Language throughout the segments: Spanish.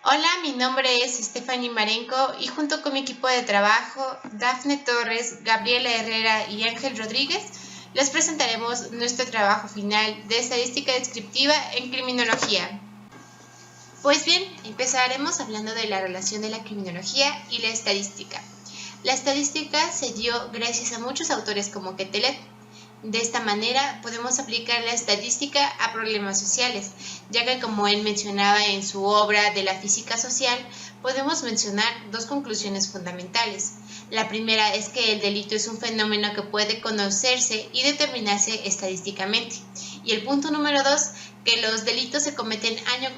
Hola, mi nombre es Stephanie Marenco y junto con mi equipo de trabajo, Dafne Torres, Gabriela Herrera y Ángel Rodríguez, les presentaremos nuestro trabajo final de estadística descriptiva en criminología. Pues bien, empezaremos hablando de la relación de la criminología y la estadística. La estadística se dio gracias a muchos autores como Quetelet. De esta manera podemos aplicar la estadística a problemas sociales, ya que como él mencionaba en su obra de la física social, podemos mencionar dos conclusiones fundamentales. La primera es que el delito es un fenómeno que puede conocerse y determinarse estadísticamente. Y el punto número dos, que los delitos se cometen año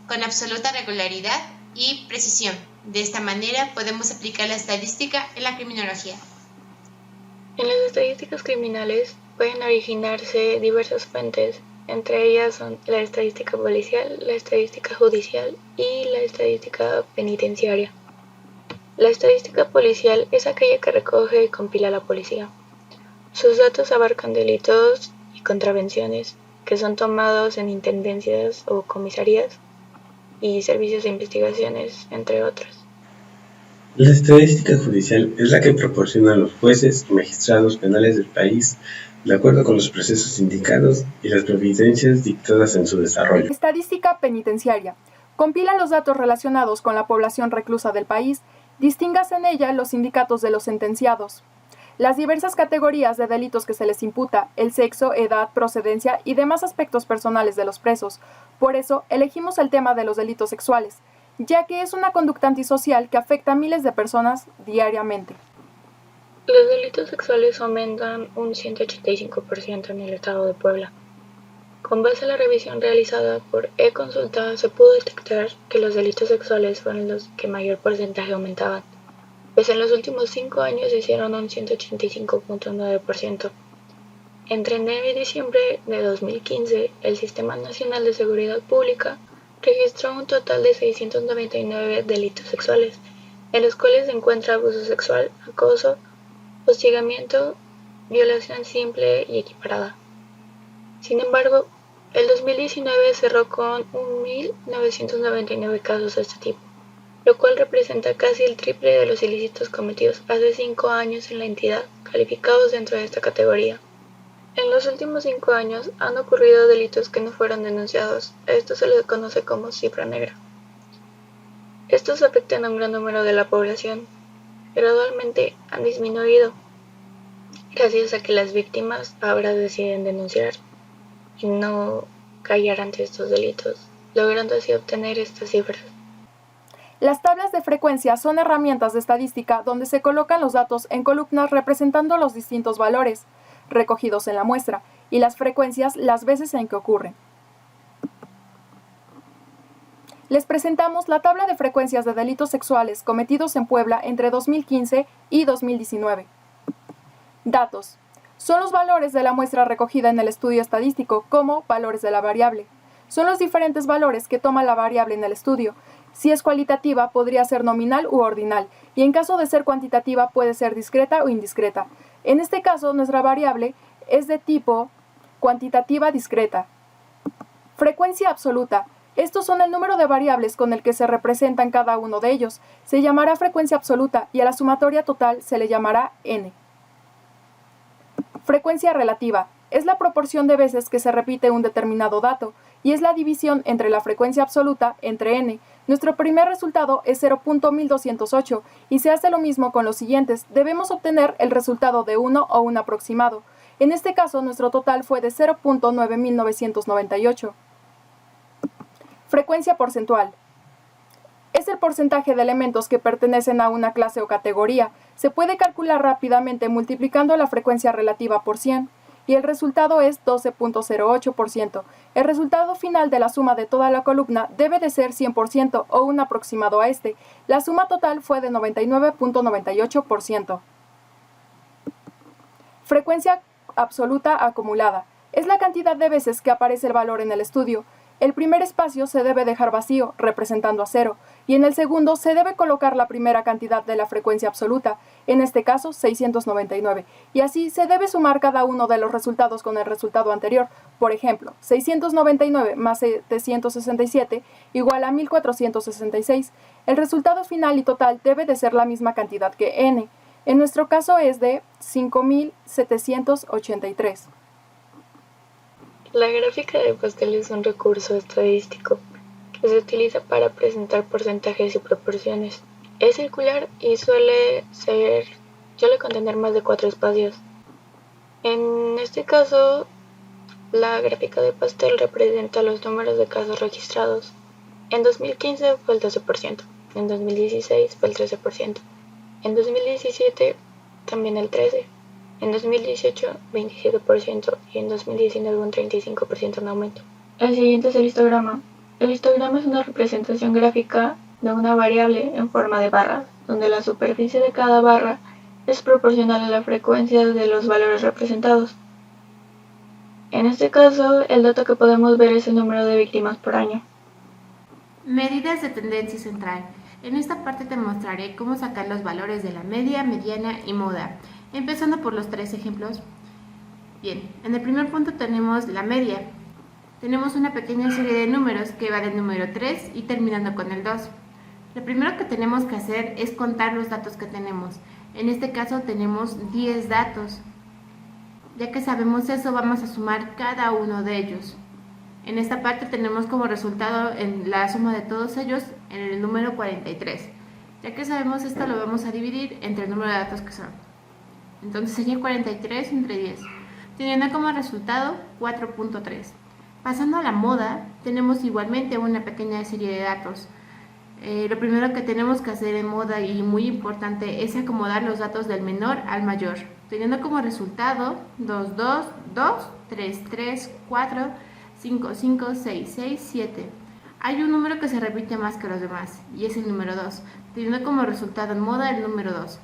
con absoluta regularidad y precisión. De esta manera podemos aplicar la estadística en la criminología. En las estadísticas criminales pueden originarse diversas fuentes, entre ellas son la estadística policial, la estadística judicial y la estadística penitenciaria. La estadística policial es aquella que recoge y compila la policía. Sus datos abarcan delitos y contravenciones que son tomados en intendencias o comisarías y servicios de investigaciones, entre otros. La estadística judicial es la que proporciona a los jueces y magistrados penales del país de acuerdo con los procesos indicados y las providencias dictadas en su desarrollo. Estadística penitenciaria. Compila los datos relacionados con la población reclusa del país, distingas en ella los sindicatos de los sentenciados, las diversas categorías de delitos que se les imputa, el sexo, edad, procedencia y demás aspectos personales de los presos. Por eso, elegimos el tema de los delitos sexuales, ya que es una conducta antisocial que afecta a miles de personas diariamente. Los delitos sexuales aumentan un 185% en el estado de Puebla. Con base a la revisión realizada por e-consulta, se pudo detectar que los delitos sexuales fueron los que mayor porcentaje aumentaban, pues en los últimos 5 años hicieron un 185.9%. Entre enero y diciembre de 2015, el Sistema Nacional de Seguridad Pública registró un total de 699 delitos sexuales, en los cuales se encuentra abuso sexual, acoso, hostigamiento, violación simple y equiparada. Sin embargo, el 2019 cerró con 1.999 casos de este tipo, lo cual representa casi el triple de los ilícitos cometidos hace 5 años en la entidad, calificados dentro de esta categoría. En los últimos 5 años han ocurrido delitos que no fueron denunciados. A esto se les conoce como cifra negra. Estos afectan a un gran número de la población. Gradualmente han disminuido, gracias a que las víctimas ahora deciden denunciar y no callar ante estos delitos, logrando así obtener estas cifras. Las tablas de frecuencia son herramientas de estadística donde se colocan los datos en columnas representando los distintos valores recogidos en la muestra y las frecuencias las veces en que ocurren. Les presentamos la tabla de frecuencias de delitos sexuales cometidos en Puebla entre 2015 y 2019. Datos. Son los valores de la muestra recogida en el estudio estadístico como valores de la variable. Son los diferentes valores que toma la variable en el estudio. Si es cualitativa, podría ser nominal u ordinal, y en caso de ser cuantitativa, puede ser discreta o indiscreta. En este caso, nuestra variable es de tipo cuantitativa discreta. Frecuencia absoluta. Estos son el número de variables con el que se representan cada uno de ellos. Se llamará frecuencia absoluta y a la sumatoria total se le llamará n. Frecuencia relativa. Es la proporción de veces que se repite un determinado dato y es la división entre la frecuencia absoluta entre n. Nuestro primer resultado es 0.1208 y se hace lo mismo con los siguientes. Debemos obtener el resultado de uno o un aproximado. En este caso, nuestro total fue de 0.9998. Frecuencia porcentual. Es el porcentaje de elementos que pertenecen a una clase o categoría. Se puede calcular rápidamente multiplicando la frecuencia relativa por 100 y el resultado es 12.08%. El resultado final de la suma de toda la columna debe de ser 100% o un aproximado a este. La suma total fue de 99.98%. Frecuencia absoluta acumulada. Es la cantidad de veces que aparece el valor en el estudio. El primer espacio se debe dejar vacío, representando a 0, y en el segundo se debe colocar la primera cantidad de la frecuencia absoluta, en este caso 699, y así se debe sumar cada uno de los resultados con el resultado anterior. Por ejemplo, 699 más 767 igual a 1466. El resultado final y total debe de ser la misma cantidad que n. En nuestro caso es de 5783. La gráfica de pastel es un recurso estadístico que se utiliza para presentar porcentajes y proporciones. Es circular y suele contener más de 4 espacios. En este caso, la gráfica de pastel representa los números de casos registrados. En 2015 fue el 12%, en 2016 fue el 13%, en 2017 también el 13%. En 2018, 27% y en 2019 un 35% en aumento. El siguiente es el histograma. El histograma es una representación gráfica de una variable en forma de barras, donde la superficie de cada barra es proporcional a la frecuencia de los valores representados. En este caso, el dato que podemos ver es el número de víctimas por año. Medidas de tendencia central. En esta parte te mostraré cómo sacar los valores de la media, mediana y moda. Empezando por los 3 ejemplos. Bien, en el primer punto tenemos la media. Tenemos una pequeña serie de números que va del número 3 y terminando con el 2. Lo primero que tenemos que hacer es contar los datos que tenemos. En este caso tenemos 10 datos. Ya que sabemos eso, vamos a sumar cada uno de ellos. En esta parte tenemos como resultado en la suma de todos ellos en el número 43. Ya que sabemos esto, lo vamos a dividir entre el número de datos que son. Entonces sería 43 entre 10, teniendo como resultado 4.3. Pasando a la moda, tenemos igualmente una pequeña serie de datos. Lo primero que tenemos que hacer en moda y muy importante es acomodar los datos del menor al mayor, teniendo como resultado 2, 2, 2, 3, 3, 4, 5, 5, 6, 6, 7. Hay un número que se repite más que los demás y es el número 2, teniendo como resultado en moda el número 2.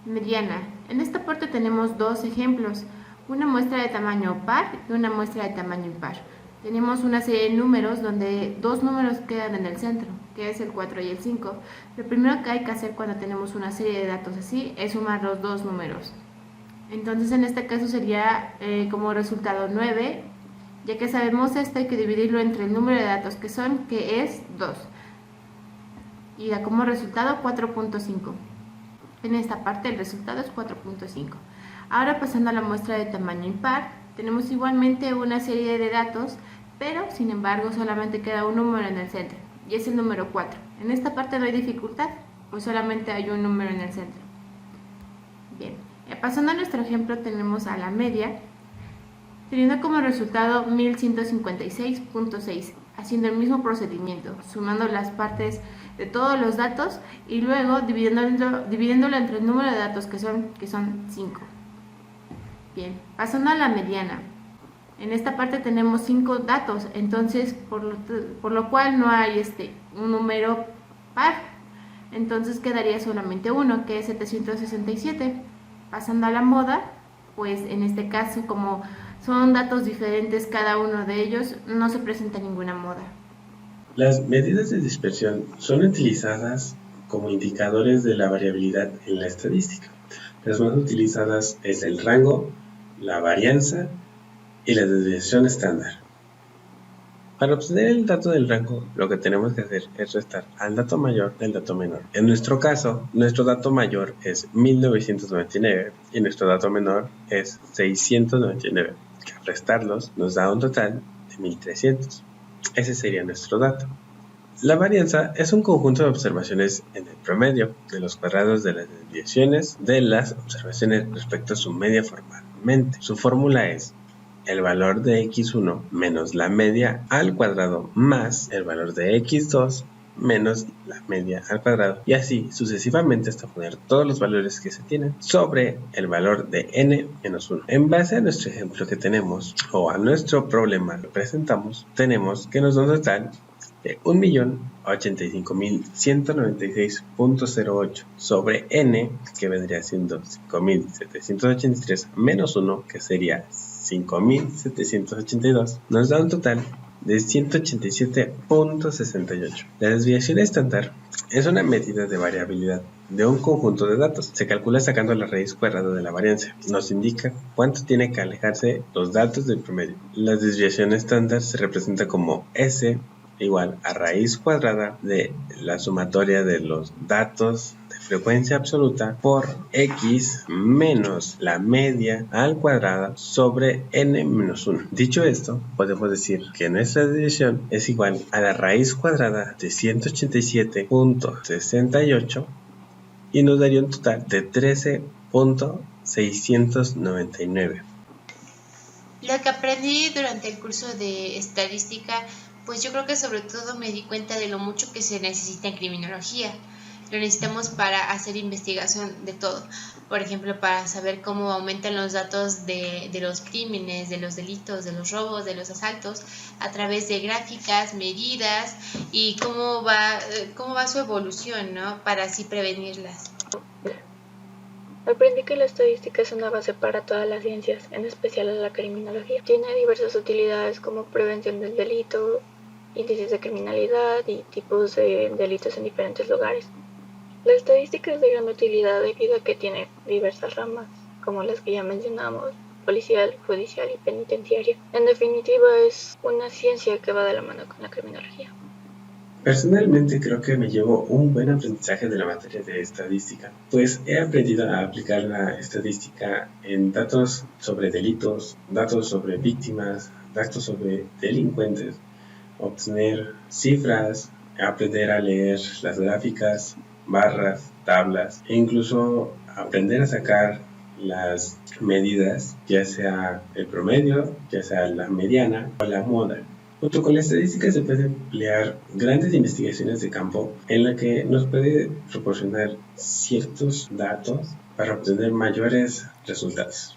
Mediana. En esta parte tenemos 2 ejemplos, una muestra de tamaño par y una muestra de tamaño impar. Tenemos una serie de números donde 2 números quedan en el centro, que es el 4 y el 5. Lo primero que hay que hacer cuando tenemos una serie de datos así es sumar los 2 números. Entonces en este caso sería como resultado 9, ya que sabemos esto hay que dividirlo entre el número de datos que es 2. Y da como resultado 4.5. En esta parte el resultado es 4.5. Ahora pasando a la muestra de tamaño impar, tenemos igualmente una serie de datos, pero sin embargo solamente queda un número en el centro, y es el número 4. En esta parte no hay dificultad, pues solamente hay un número en el centro. Bien, pasando a nuestro ejemplo tenemos a la media, teniendo como resultado 1156.6, haciendo el mismo procedimiento, sumando las partes de todos los datos y luego dividiéndolo entre el número de datos que son 5. Bien, pasando a la mediana. En esta parte tenemos 5 datos, entonces por lo cual no hay un número par. Entonces quedaría solamente uno, que es 767. Pasando a la moda, pues en este caso como son datos diferentes cada uno de ellos, no se presenta ninguna moda. Las medidas de dispersión son utilizadas como indicadores de la variabilidad en la estadística. Las más utilizadas es el rango, la varianza y la desviación estándar. Para obtener el dato del rango, lo que tenemos que hacer es restar al dato mayor del dato menor. En nuestro caso, nuestro dato mayor es 1999 y nuestro dato menor es 699. Que al restarlos nos da un total de 1300. Ese sería nuestro dato. La varianza es un conjunto de observaciones en el promedio de los cuadrados de las desviaciones de las observaciones respecto a su media formalmente. Su fórmula es el valor de x1 menos la media al cuadrado más el valor de x2 menos la media al cuadrado, y así sucesivamente hasta poner todos los valores que se tienen sobre el valor de n menos 1. En base a nuestro ejemplo que tenemos, o a nuestro problema lo presentamos, tenemos que nos da un total de 1.085.196.08 sobre n, que vendría siendo 5.783 menos 1, que sería 5.782, nos da un total de 187.68. La desviación estándar es una medida de variabilidad de un conjunto de datos. Se calcula sacando la raíz cuadrada de la varianza. Nos indica cuánto tiene que alejarse los datos del promedio. La desviación estándar se representa como S igual a raíz cuadrada de la sumatoria de los datos de frecuencia absoluta por X menos la media al cuadrado sobre N-1. Dicho esto, podemos decir que nuestra desviación es igual a la raíz cuadrada de 187.68 y nos daría un total de 13.699. Lo que aprendí durante el curso de estadística, pues yo creo que sobre todo me di cuenta de lo mucho que se necesita en criminología. Lo necesitamos para hacer investigación de todo. Por ejemplo, para saber cómo aumentan los datos de los crímenes, de los delitos, de los robos, de los asaltos, a través de gráficas, medidas y cómo va su evolución, ¿no? Para así prevenirlas. Aprendí que la estadística es una base para todas las ciencias, en especial la criminología. Tiene diversas utilidades como prevención del delito, índices de criminalidad y tipos de delitos en diferentes lugares. La estadística es de gran utilidad debido a que tiene diversas ramas, como las que ya mencionamos, policial, judicial y penitenciaria. En definitiva, es una ciencia que va de la mano con la criminología. Personalmente creo que me llevo un buen aprendizaje de la materia de estadística, pues he aprendido a aplicar la estadística en datos sobre delitos, datos sobre víctimas, datos sobre delincuentes, obtener cifras, aprender a leer las gráficas, barras, tablas e incluso aprender a sacar las medidas, ya sea el promedio, ya sea la mediana o la moda. Junto con la estadística se pueden emplear grandes investigaciones de campo en la que nos puede proporcionar ciertos datos para obtener mayores resultados.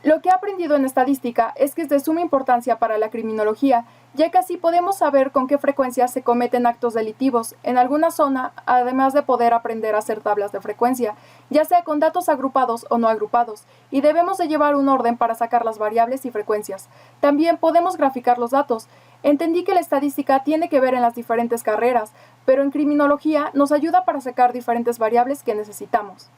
Lo que he aprendido en estadística es que es de suma importancia para la criminología, ya que así podemos saber con qué frecuencia se cometen actos delictivos en alguna zona, además de poder aprender a hacer tablas de frecuencia, ya sea con datos agrupados o no agrupados, y debemos de llevar un orden para sacar las variables y frecuencias. También podemos graficar los datos. Entendí que la estadística tiene que ver en las diferentes carreras, pero en criminología nos ayuda para sacar diferentes variables que necesitamos.